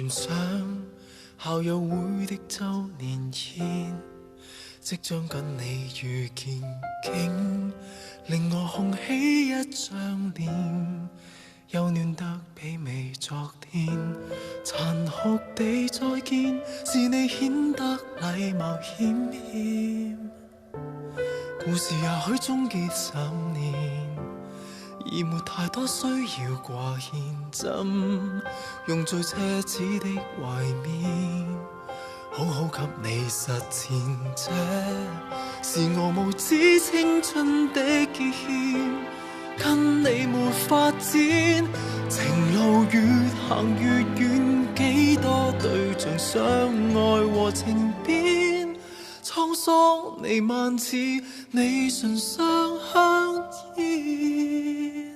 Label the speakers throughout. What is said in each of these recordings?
Speaker 1: 聯想校友會的周年宴，即將跟你遇見，竟令我紅起一張臉，又暖得媲美昨天。殘酷地再見，是你顯得禮貌欠欠。故事也許終結10年，已沒太多需要掛牽，怎用最奢侈的懷緬，好好給你實踐？這是我無知青春的結欠，跟你沒發展，情路越行越遠，幾多對象相愛和情變，滄桑彌漫似你唇上香煙。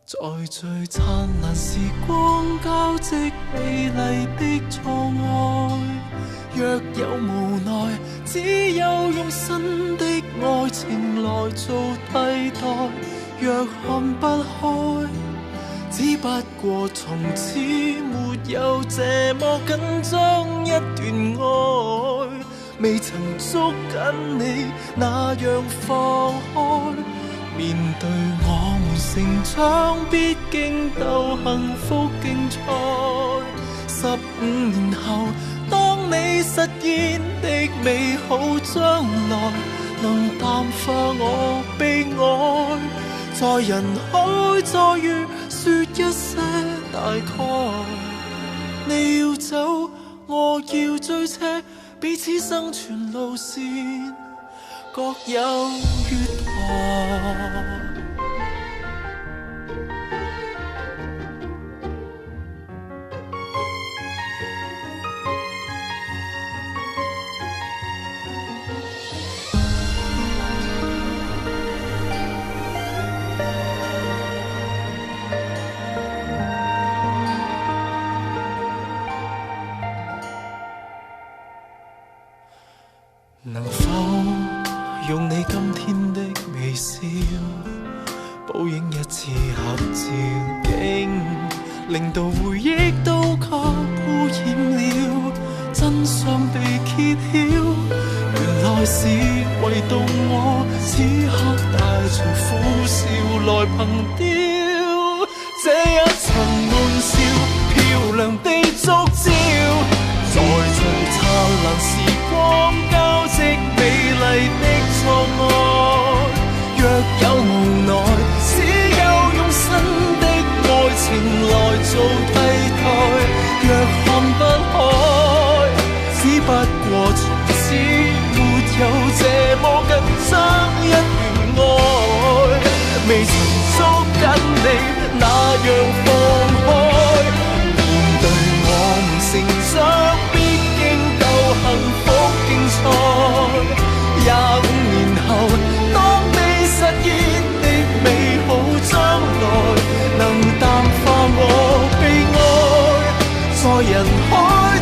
Speaker 1: 在最燦爛時光交織美麗的錯愛，若有無奈，只有用新的愛情來做替代。若看不開，只不過從此沒有這麼緊張一段愛，未曾捉緊你那樣放開。面對我們成長，必經鬥幸福競賽。15年後，當你實現的美好將來，能淡化我悲哀，在人海再遇說一些大概。你要走，我要追車，彼此生存路線各有月台。能否用你今天的微笑，補影一次合照，竟令到回憶都給污染了，真相被揭曉。原來是唯獨我此刻帶着苦笑來憑吊，這一場玩笑，漂亮的燭照，在最燦爛時光交織美麗的錯愛。若有無奈，只有用新的愛情來做替代。若看不開，只不過從此沒有這麼緊張一段愛，未曾捉緊你那樣放開。面對我們成長，必經鬥幸福競賽。25年後，當你實現的美好將來，能淡化我悲哀，在人海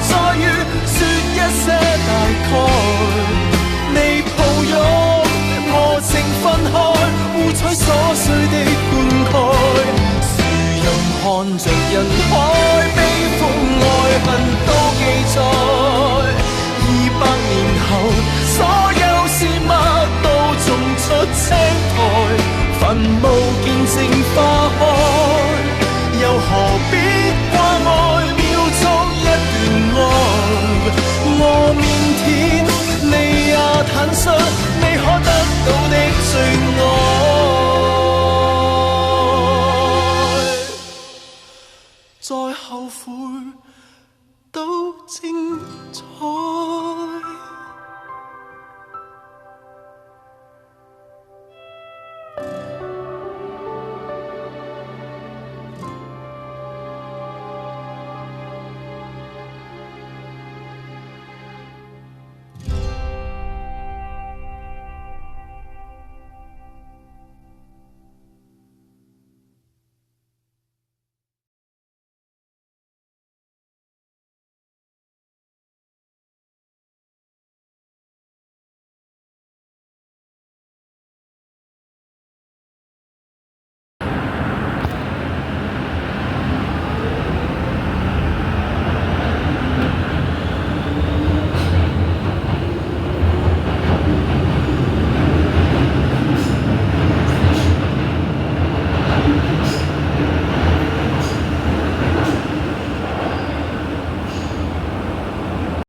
Speaker 1: 再遇說一些大概。你抱擁我情分開，互取所需的灌溉。誰人看着人海，悲歡愛恨都記載。200年後，所有事物都種出青苔，墳墓見證花